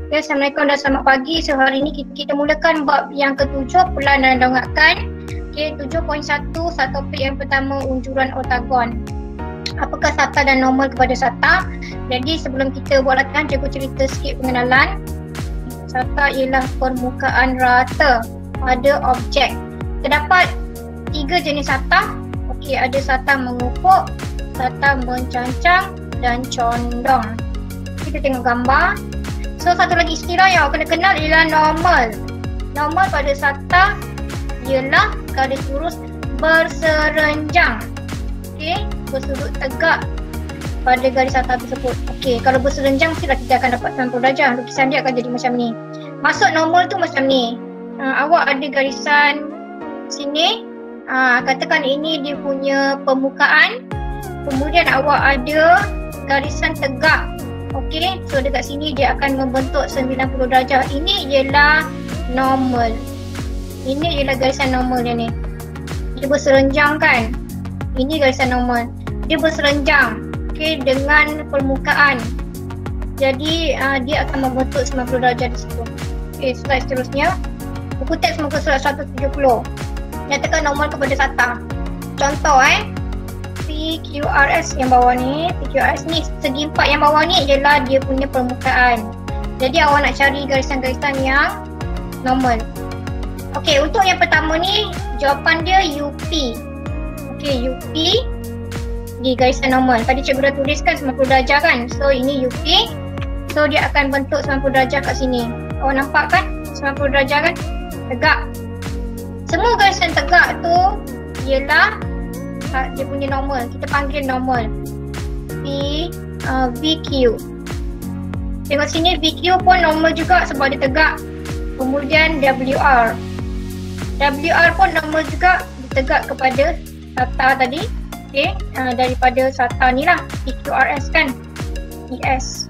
Okay, Assalamualaikum dan selamat pagi. So hari ini kita mulakan bab yang ke-7, pelan dan dongakkan. Okay, 7.1, topik yang pertama, unjuran ortagon. Apakah SATA dan normal kepada SATA? Jadi sebelum kita buat latihan, cikgu cerita sikit pengenalan. SATA ialah permukaan rata pada objek. Terdapat 3 jenis SATA. Okey, ada SATA mengupuk, SATA mencancang dan condong. Kita tengok gambar. So satu lagi istilah yang awak kena kenal ialah normal. Normal pada SATA ialah garis lurus berserenjang. Okey, bersudut tegak pada garis SATA tersebut. Okey, kalau berserenjang mestilah kita akan dapat 90 darjah. Lukisan dia akan jadi macam ni. Maksud normal tu macam ni. Awak ada garisan sini. Katakan ini dia punya permukaan. Kemudian awak ada garisan tegak. Okey, so dekat sini dia akan membentuk 90 darjah. Ini ialah normal. Ini ialah garisan normal dia ni. Dia berserenjang kan? Ini garisan normal. Dia berserenjang, okey, dengan permukaan. Jadi dia akan membentuk 90 darjah di situ. Okey, slide seterusnya. Buku teks muka surat 170. Nyatakan normal kepada SATA. Contoh PQRS yang bawah ni, PQRS ni segi 4 yang bawah ni adalah dia punya permukaan. Jadi awak nak cari garisan-garisan yang normal. Okey, untuk yang pertama ni jawapan dia UP. Okey, UP di garisan normal. Tadi cikgu dah tuliskan 90 darjah kan. So ini UP. So dia akan bentuk 90 darjah kat sini. Awak nampak kan? 90 darjah kan? Tegak. Semua garisan tegak tu ialah dia punya normal. Kita panggil normal. VQ. Tengok sini, VQ pun normal juga sebab dia tegak. Kemudian WR. WR pun normal juga, dia tegak kepada SATA tadi. Okay, daripada SATA ni lah, PQRS kan. ES.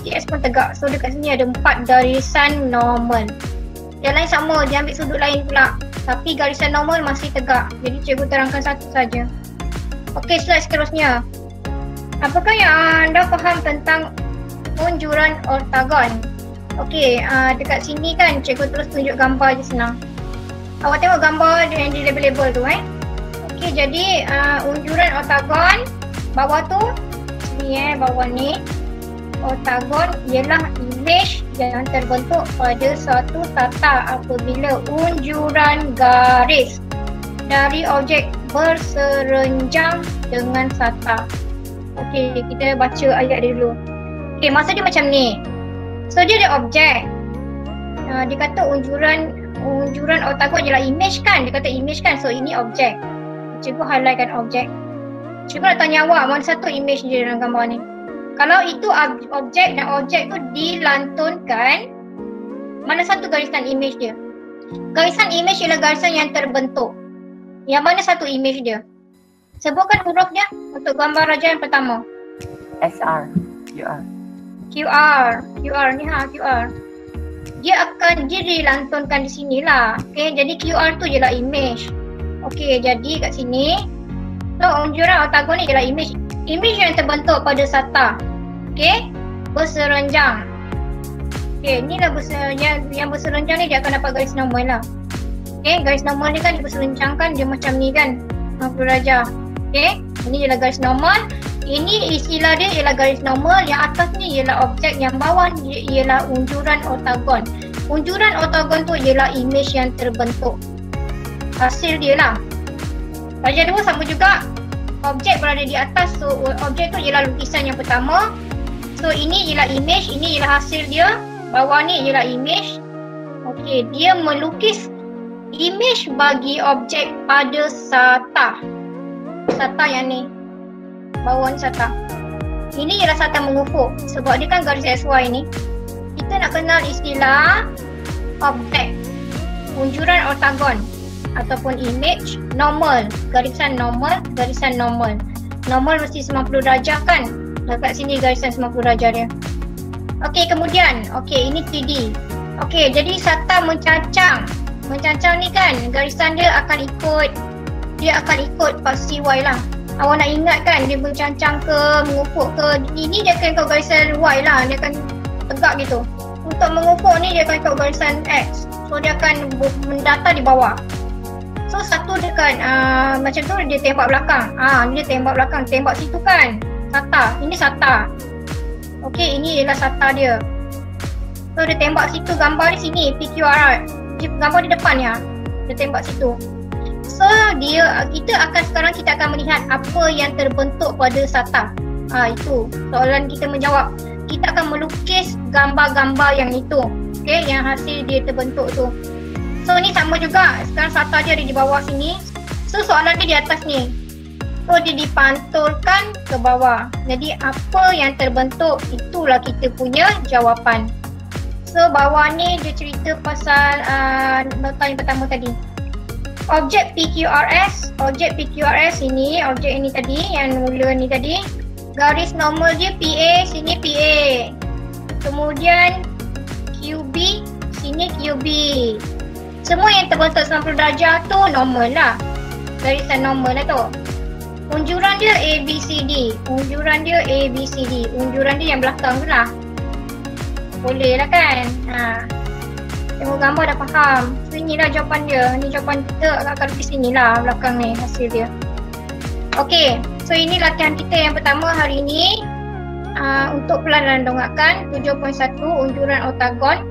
ES pun tegak. So dekat sini ada 4 garisan normal. Yang lain sama, dia ambil sudut lain pula. Tapi garisan normal masih tegak. Jadi cikgu terangkan satu saja. Okey, slide seterusnya. Apakah yang anda faham tentang unjuran ortagon? Okey, dekat sini kan cikgu terus tunjuk gambar je senang. Awak tengok gambar yang di label-label tu Okey, jadi unjuran ortagon bawah tu sini bawah ni. Ortagon ialah imej yang terbentuk pada satu SATA apabila unjuran garis dari objek berserenjang dengan SATA. Okey, kita baca ayat dia dulu. Okey, maksud dia macam ni. So dia ada objek. Dia kata unjuran ortagon ialah imej kan. Dia kata imej kan. So ini objek. Cikgu highlightkan objek. Cikgu nak tanya awak mana satu imej dia dalam gambar ni. Kalau itu objek dan objek tu dilantunkan, mana satu garisan imej dia? Garisan imej ialah garisan yang terbentuk. Yang mana satu imej dia? Sebutkan huruf dia untuk gambar raja yang pertama. SR, QR. QR ni QR. Dia akan dilantunkan di sini lah. Okay, jadi QR tu ialah imej. Okay, jadi kat sini. So unjuran ortagon ni ialah imej. Imej yang terbentuk pada SATA. Okay, berserenjang. Okay, inilah yang berserenjang ni dia akan dapat garis normal lah. Okay, garis normal ni kan dia berserenjangkan, dia macam ni kan 90 darjah. Okay, ini ialah garis normal. Ini istilah dia ialah garis normal. Yang atas ni ialah objek, yang bawah ni ialah unjuran ortagon. Unjuran ortagon tu ialah imej yang terbentuk. Hasil dia lah. Darjah 2 sama juga. Objek berada di atas, so objek tu ialah lukisan yang pertama. So ini ialah imej, ini ialah hasil dia. Bawah ni ialah imej. Okey, dia melukis imej bagi objek pada SATA. SATA yang ni. Bawah ni SATA. Ini ialah SATA mengufuk sebab dia kan garis XY ni. Kita nak kenal istilah objek, unjuran ortagon ataupun image normal, garisan normal, garisan normal. Normal mesti 90 darjah kan? Dekat sini garisan 90 darjah dia. Okey, kemudian, okey, ini 3D. Okey, jadi SATA mencancang. Mencancang ni kan garisan dia akan ikut pasti Y lah. Awak nak ingat kan dia mencancang ke, mengupuk ke, ini dia akan ikut garisan Y lah, dia akan tegak gitu. untuk mengukur ni dia akan ikut garisan X. So dia akan mendata di bawah. So satu dekat macam tu dia tembak belakang. Dia tembak belakang, tembak situ kan. SATA, ini SATA. Okey, ini ialah SATA dia. So dia tembak situ, gambar di sini PQRS. Dia gambar di depan ya. Dia tembak situ. So sekarang kita akan melihat apa yang terbentuk pada SATA. Itu soalan kita menjawab. Kita akan melukis gambar-gambar yang itu. Okey, yang hasil dia terbentuk tu. So ni sama juga. Sekarang SATA dia ada di bawah sini. So soalan dia di atas ni. So dia dipantulkan ke bawah. Jadi apa yang terbentuk, itulah kita punya jawapan. So bawah ni dia cerita pasal nota yang pertama tadi. Objek PQRS ini, objek ini tadi yang mula ni tadi. Garis normal dia PA, sini PA. Kemudian QB, sini QB. Semua yang terbentuk 90 darjah tu normal lah. Garisan normal lah tu. Unjuran dia ABCD. Unjuran dia yang belakang tu lah. Boleh lah kan? Tengok gambar dah faham. So inilah jawapan dia. Ni jawapan kita akan di sini lah belakang ni hasil dia. Okey. So ini latihan kita yang pertama hari ini. Untuk pelajaran donghakan 7.1 unjuran oktagon.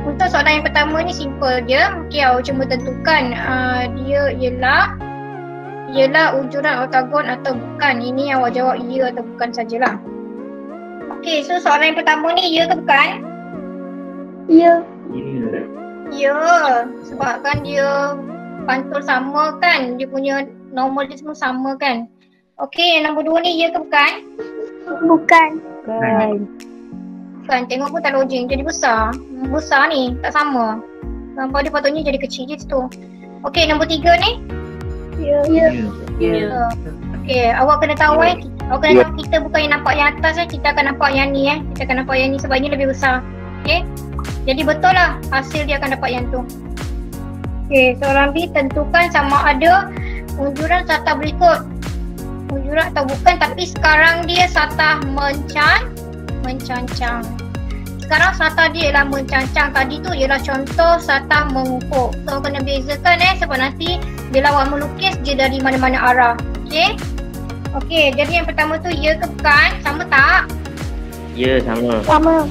Untuk soalan yang pertama ni simple je. Okey, awak cuma tentukan dia ialah unjuran oktagon atau bukan. Ini awak jawab ya atau bukan sajalah. Okey, so soalan yang pertama ni ya ke bukan? Ya. Ya, sebab kan dia pantul sama kan. Dia punya normal dia semua sama kan. Okey, yang nombor 2 ni ya ke bukan? Bukan. Bukan, tengok pun tak logik. Jadi besar. Besar ni, tak sama. Gambar dia patutnya jadi kecil je situ. Okey, nombor 3 ni? Ya. Okey, awak kena tahu awak kena tahu kita bukan yang nampak yang atas kita akan nampak yang ni Kita akan nampak yang ni sebab ini lebih besar. Okey. Jadi betul lah hasil dia akan dapat yang tu. Okey, soalan B, tentukan sama ada unjuran SATA berikut. Unjuran atau bukan, tapi sekarang dia SATA mencancang. Sekarang SATA dia ialah mencancang. Tadi tu ialah contoh SATA mengukur. So kena bezakan sebab nanti bila awak melukis dia dari mana-mana arah. Okey. Okey, jadi yang pertama tu ya ke bukan? Sama tak? Ya, sama. Sama.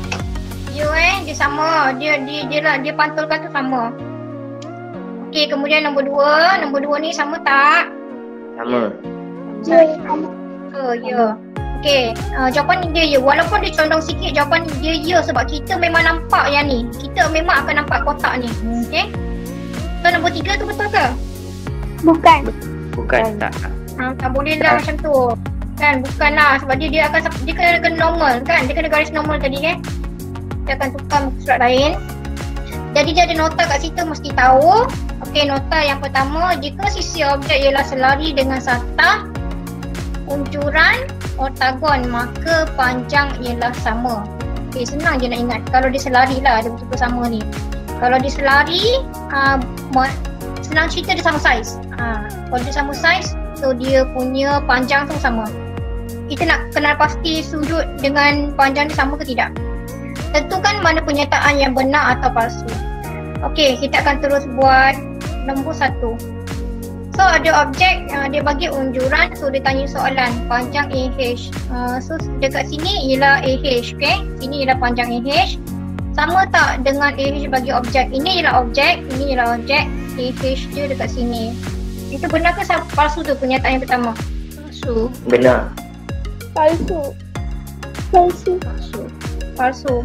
Ya dia sama. Dia pantulkan tu sama. Okey, kemudian nombor 2. Nombor 2 ni sama tak? Sama. Ya, sama. Ya. Okey, jawapan dia ya. Walaupun dia condong sikit, jawapan dia ya sebab kita memang nampak yang ni. Kita memang akan nampak kotak ni. Okey. So nombor 3 tu betul ke? Bukan. Bukan, tak. Tak boleh lah macam tu. Kan, bukan lah sebab dia kena normal kan. Dia kena garis normal tadi kan. Kita akan tukar muka surat lain. Jadi dia ada nota kat situ mesti tahu. Okey, nota yang pertama, jika sisi objek ialah selari dengan SATA unjuran oktagon maka panjang ialah sama. Okey, senang je nak ingat. Kalau dia selari lah, dia betul-betul sama ni. Kalau dia selari, senang cerita dia sama saiz. Kalau dia sama saiz, so dia punya panjang tu sama. Kita nak kenal pasti sudut dengan panjang dia sama ke tidak. Tentukan mana pernyataan yang benar atau palsu. Okey, kita akan terus buat nombor 1. So ada objek, dia bagi unjuran, so dia tanya soalan panjang AH. So dekat sini ialah AH, okey. Sini ialah panjang AH. Sama tak dengan AH bagi objek? Ini ialah objek, ini ialah objek. AH dia dekat sini. Itu benar ke palsu tu pernyataan yang pertama? Palsu. Benar. Palsu. Palsu.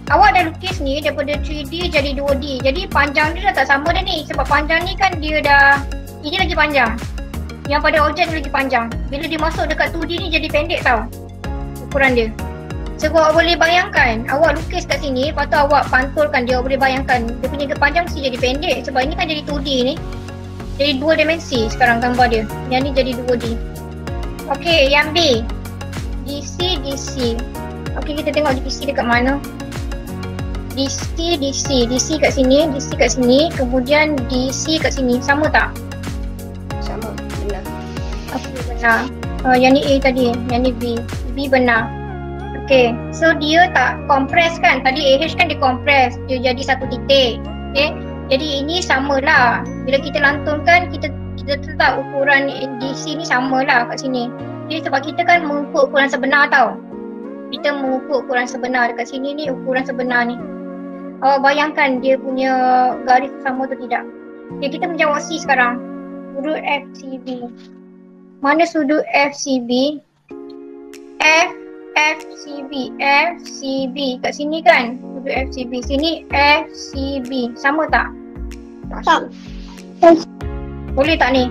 Awak dah lukis ni daripada 3D jadi 2D. Jadi panjang dia dah tak sama dah ni. Sebab panjang ni kan dia dah, ini lagi panjang. Yang pada objek ni lagi panjang. Bila dia masuk dekat 2D ni jadi pendek tau ukuran dia. Sebab awak boleh bayangkan, awak lukis kat sini, lepas tu awak pantulkan dia, awak boleh bayangkan dia punya panjang mesti jadi pendek. Sebab ini kan jadi 2D ni. Jadi 2 dimensi sekarang gambar dia. Yang ni jadi 2D. Okey, yang B, DC. Okey, kita tengok DC dekat mana. DC kat sini, kemudian DC kat sini. Sama tak? Sama. Benar. Okey, benar. Yang ni A tadi, yang ni B. B benar. Okay, so dia tak kompres kan. Tadi AH kan dia kompres, dia jadi satu titik. Okay, jadi ini samalah. Bila kita lantunkan, kita tetap ukuran DC ni samalah kat sini. Jadi sebab kita kan mengukur ukuran sebenar tau. Kita mengukur ukuran sebenar dekat sini ni, ukuran sebenar ni. Awak bayangkan dia punya garis sama atau tidak. Okay, kita menjawab C sekarang. Sudut FCB. Mana sudut FCB? FCB kat sini kan, sudut FCB. Sini FCB. Sama tak? Tak. Boleh tak ni?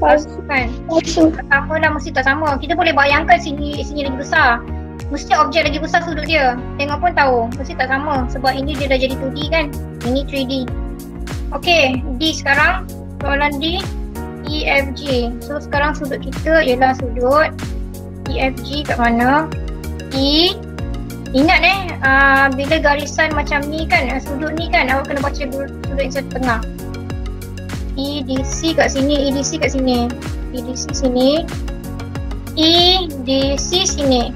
Palsu. Kan? Palsu. Tak sama lah, mesti tak sama. Kita boleh bayangkan sini lagi besar. Mesti objek lagi besar sudut dia. Tengok pun tahu, mesti tak sama. Sebab ini dia dah jadi 2D kan. Ini 3D. Okay, D sekarang. Soalan D, EFG. So sekarang sudut kita ialah sudut EFG kat mana? E. Ingat bila garisan macam ni kan, sudut ni kan, awak kena baca sudut yang satu tengah. EDC kat sini, EDC kat sini, EDC sini, EDC sini.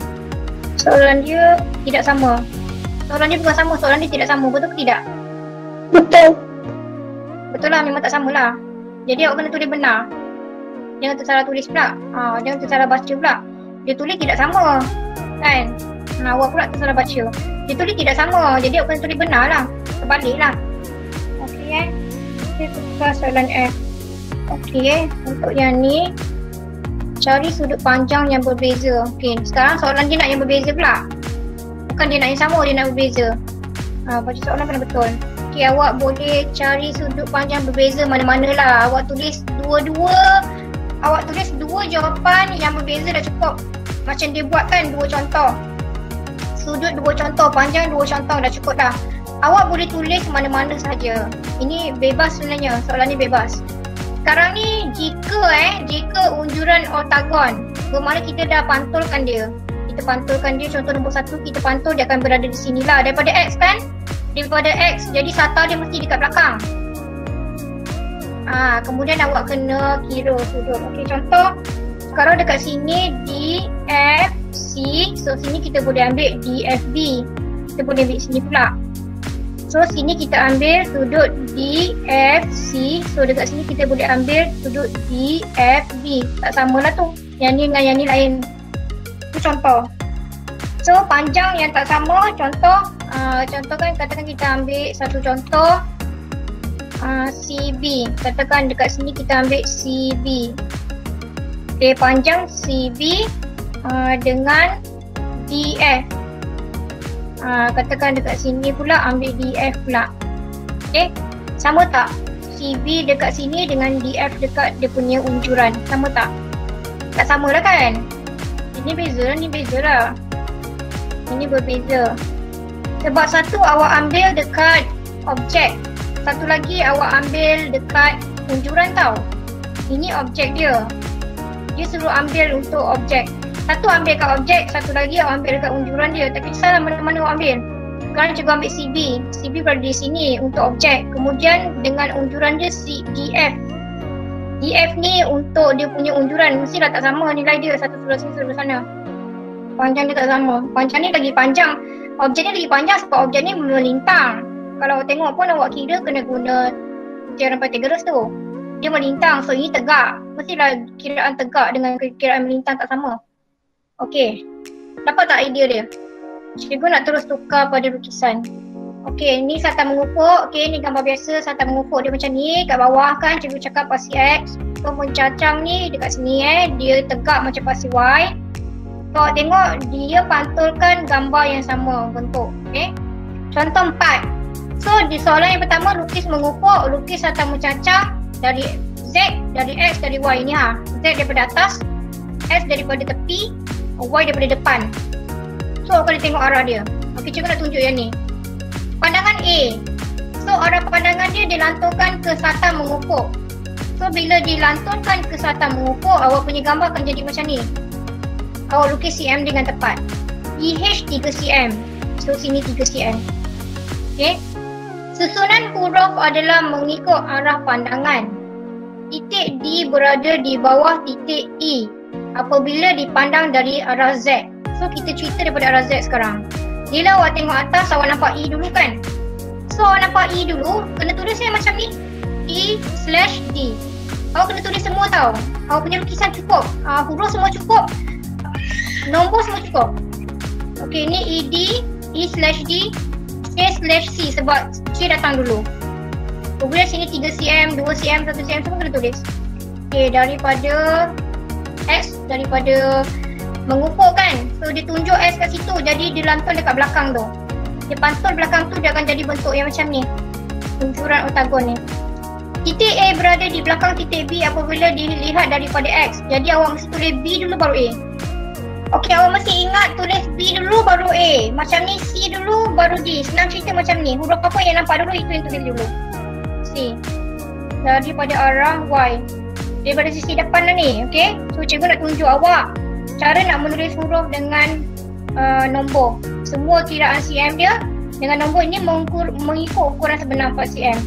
Soalan dia tidak sama. Soalan dia bukan sama, soalan dia tidak sama. Betul ke tidak? Betul. Betul lah, memang tak sama lah. Jadi awak kena tulis benar. Jangan tersalah tulis pula. Jangan tersalah baca pula. Dia tulis tidak sama kan? Awak pula tersalah baca. Dia tulis tidak sama, jadi awak kena tulis benar lah. Terbalik lah. Okay kita tukar soalan F. Okay, untuk yang ni cari sudut panjang yang berbeza. Okay, sekarang soalan dia nak yang berbeza pula. Bukan dia nak yang sama, dia nak berbeza. Baca soalan kena betul. Okay, awak boleh cari sudut panjang berbeza mana-mana lah. Awak tulis dua jawapan yang berbeza dah cukup. Macam dia buat kan, 2 contoh. Sudut 2 contoh, panjang 2 contoh dah cukup dah. Awak boleh tulis mana-mana saja. Ini bebas sebenarnya, soalan ni bebas. Sekarang ni jika unjuran oktagon, bermakna kita dah pantulkan dia. Kita pantulkan dia, contoh nombor 1 kita pantul, dia akan berada di sini lah. Daripada X kan? Daripada X, jadi sata dia mesti dekat belakang. Kemudian awak kena kira sudut. Okey, contoh sekarang dekat sini DFC. So sini kita boleh ambil DFB. Kita boleh ambil sini pula. So sini kita ambil sudut DFC. So dekat sini kita boleh ambil sudut DFB. Tak samalah tu. Yang ni dengan yang ni lain. Itu contoh. So panjang yang tak sama, contoh kan katakan kita ambil satu contoh CB. Katakan dekat sini kita ambil CB. Okay, panjang CB dengan DF. Katakan dekat sini pula ambil DF pula. Okay, sama tak? CB dekat sini dengan DF dekat dia punya unjuran. Sama tak? Tak sama lah kan? Ini beza lah, ni beza lah. Ini berbeza. Sebab satu awak ambil dekat objek, satu lagi awak ambil dekat unjuran tau. Ini objek dia. Dia suruh ambil untuk objek. Satu ambil kat objek, satu lagi awak ambil dekat unjuran dia. Tak kisahlah mana-mana awak ambil. Sekarang cikgu ambil CB. CB berada di sini untuk objek. Kemudian dengan unjuran dia DF. DF ni untuk dia punya unjuran. Mestilah tak sama nilai dia. Satu sebelah sini, sebelah sana. Panjang dia tak sama. Panjang ni lagi panjang. Objek ni lagi panjang sebab objek ni melintang. Kalau awak tengok pun awak kira kena guna teorem Pythagoras tu. Dia melintang, so ini tegak. Mestilah kiraan tegak dengan kiraan melintang tak sama. Okey, dapat tak idea dia? Cikgu nak terus tukar pada lukisan. Okey, ni sata mengukur. Okey, ni gambar biasa sata mengukur dia macam ni. Kat bawah kan cikgu cakap pasi X. So pencacang ni dekat sini dia tegak macam pasi Y. So tengok dia pantulkan gambar yang sama bentuk. Okey, contoh 4. So di soalan yang pertama lukis mengukur, lukis sata mencacang dari Z, dari X, dari Y ni Z daripada atas, X daripada tepi, Y daripada depan. So kena tengok arah dia. Okey, cikgu nak tunjuk yang ni. Pandangan A. So arah pandangan dia dilantunkan ke sata mengukur. So bila dilantunkan ke sata mengukur, awak punya gambar akan jadi macam ni. Awak lukis cm dengan tepat. EH 3 cm. So sini 3 cm. Okey. Susunan huruf adalah mengikut arah pandangan. Titik D berada di bawah titik E apabila dipandang dari arah Z. So So kita cerita daripada arah Z sekarang. Bila awak tengok atas, awak nampak E dulu kan? So awak nampak E dulu, kena tulis macam ni, E/D. Awak kena tulis semua tau. Awak punya lukisan cukup, huruf semua cukup, nombor semua cukup. Okay, ni ED, E/D, C/C sebab C datang dulu. Kemudian sini 3cm, 2cm, 1cm semua kena tulis. Okay, daripada X, daripada mengukur kan. So dia tunjuk X kat situ, jadi dia lantul dekat belakang tu. Dia pantul belakang tu, dia akan jadi bentuk yang macam ni. Luncuran oktagon ni. Titik A berada di belakang titik B apabila dilihat daripada X. Jadi awak mesti tulis B dulu baru A. Okey, awak mesti ingat tulis B dulu baru A. Macam ni, C dulu baru D. Senang cerita macam ni. Huruf apa yang nampak dulu, itu yang tulis dulu. C. Daripada arah Y. Daripada sisi depan lah ni, okey. So cikgu nak tunjuk awak cara nak menulis huruf dengan nombor. Semua kiraan cm dia dengan nombor ini mengikut ukuran sebenar 4cm.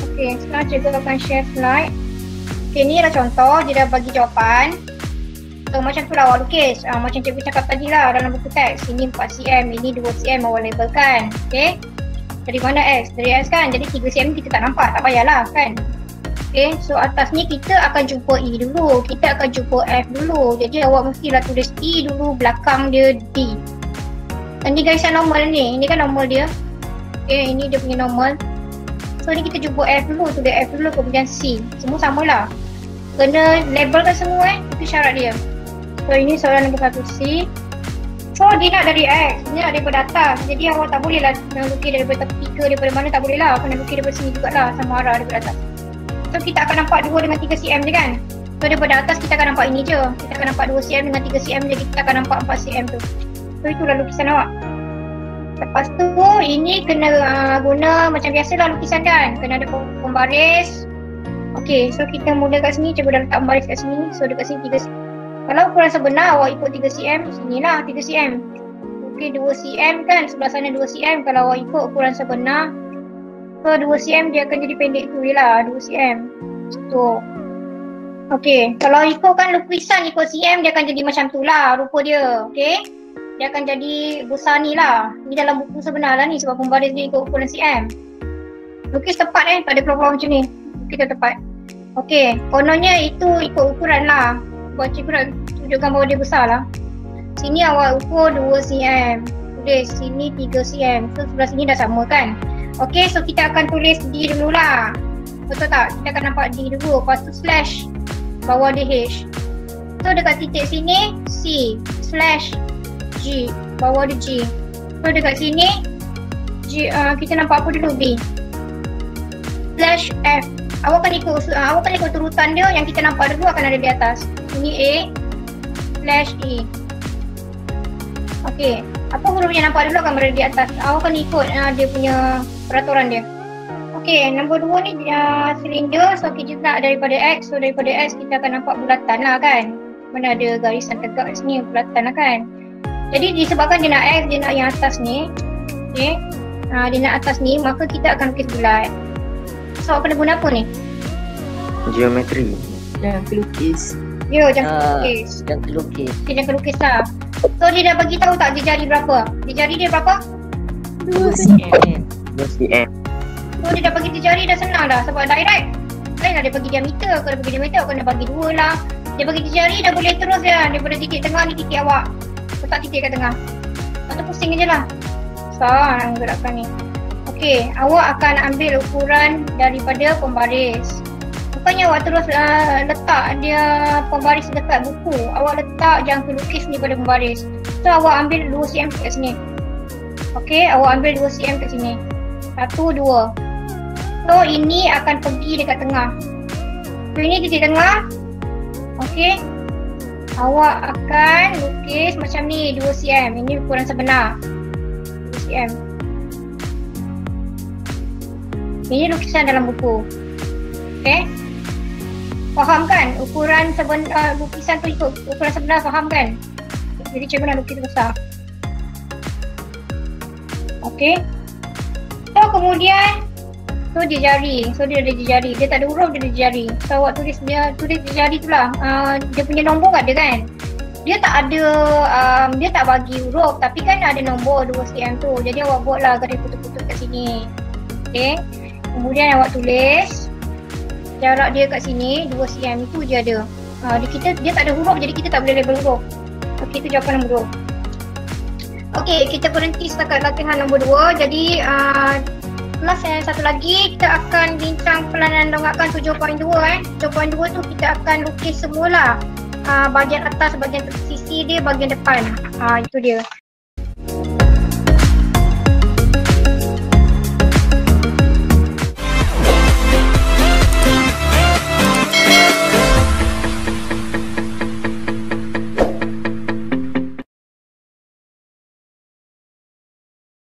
Okey, sekarang cikgu akan share slide. Okey, ni adalah contoh, dia dah bagi jawapan. So macam tu lah awak lukis. Macam cikgu cakap tadi lah dalam buku teks. Ini 4cm, ini 2cm awak labelkan. Okey. Dari mana X? Dari X kan, jadi 3cm kita tak nampak, tak payahlah kan. Okay, so atas ni kita akan jumpa E dulu, kita akan jumpa F dulu. Jadi awak mestilah tulis E dulu, belakang dia D. Dan ni garisan normal ni, ini kan normal dia. Okay, ini dia punya normal. So ni kita jumpa F dulu, tulis F dulu, kemudian C. Semua samalah. Kena labelkan semua itu syarat dia. So ini soalan nombor 1C. So dia nak dari X, dia nak daripada atas. Jadi awak tak boleh lah lukis daripada tepi ke daripada mana, tak boleh lah. Kena lukis daripada sini jugalah, sama arah daripada atas. So kita akan nampak 2 dengan 3cm je kan. So daripada atas kita akan nampak ini je. Kita akan nampak 2cm dengan 3cm je, kita akan nampak 4cm tu. So itulah lukisan awak. Lepas tu ini kena guna macam biasalah lukisan kan. Kena ada pembaris. Okay, so kita mula kat sini, cikgu dah letak pembaris kat sini. So dekat sini 3cm. Kalau ukuran sebenar awak ikut 3cm, sinilah 3cm. Okay, 2cm kan, sebelah sana 2cm. Kalau awak ikut ukuran sebenar, so 2cm dia akan jadi pendek tu je lah, 2cm. So okay, kalau ikutkan lukisan ikut cm, dia akan jadi macam tu lah rupa dia. Okay, dia akan jadi besar ni lah. Ni dalam buku sebenar lah ni sebab pembaris dia ikut ukuran cm. Lukis tepat tak ada keluar macam ni. Kita tepat. Okay, kononnya itu ikut ukuran lah. Buat cikgu nak tunjukkan bahawa dia besar lah. Sini awak ukur 2cm, tulis sini 3cm. So sebelah sini dah sama kan. Okay, so kita akan tulis D dulu lah. Betul tak? Kita akan nampak D dulu. Lepas tu slash, bawah dia H. So dekat titik sini C, slash G, bawah dia G. So dekat sini G, kita nampak apa dulu? B, slash F. Awak kan ikut turutan dia, yang kita nampak dulu akan ada di atas. Ini A, slash E. Okay, apa huruf yang nampak dulu akan berada di atas. Awak kan ikut dia punya peraturan dia. Okay, nombor 2 ni silinder. So kita nak daripada X. So daripada X kita akan nampak bulatan lah kan. Mana ada garisan tegak kat sini, bulatan lah kan. Jadi disebabkan dia nak X, dia nak yang atas ni. Okay, dia nak atas ni, maka kita akan lukis bulat. So awak kena guna apa ni? Geometri. Jangan terlukis. Ya, jangan terlukis. Jangan terlukis. Okay, jangan terlukis lah. So dia dah bagi tahu tak dia jari berapa? Dia jari dia berapa? 2cm. 2cm. So dia dah bagi dia jari dah senang dah sebab direct. Lain lah dia bagi diameter. Kalau dia bagi diameter awak kena bagi 2 lah. Dia bagi dia jari dah boleh terus dia. Daripada titik tengah ni titik awak. Letak titik kat tengah. Lepas tu pusing je lah. Susah nak gerakkan ni. Okay, awak akan ambil ukuran daripada pembaris. Bukannya awak terus letak dia pembaris dekat buku. Awak letak jangka lukis ni pada pembaris. So awak ambil 2cm kat sini. Okay, awak ambil 2cm kat sini. 1, 2. So ini akan pergi dekat tengah. So ini titik tengah. Okay, awak akan lukis macam ni 2cm. Ini ukuran sebenar 2cm. Ini lukisan dalam buku. Okay, faham kan? Ukuran lukisan tu ikut ukuran sebenar, faham kan? Jadi cikgu nak lukis besar. Okay, so kemudian so dia jari. So dia ada jari. Dia tak ada huruf, dia ada jari. So awak tulis dia jari tu lah. Dia punya nombor kat dia kan. dia tak ada, dia tak bagi huruf tapi kan ada nombor 2 cm tu. Jadi awak buatlah garis putus-putus kat sini. Okay. Kemudian awak tulis jarak dia kat sini 2 cm itu je ada. Dia tak ada huruf jadi kita tak boleh label huruf. Okey, itu jawapan nombor 2. Okey, kita berhenti setakat latihan nombor 2. Jadi kelas yang satu lagi kita akan bincang pelanan donggakan 7.2 7.2 tu kita akan lukis semula bahagian atas, bahagian sisi dia, bahagian depan. Itu dia.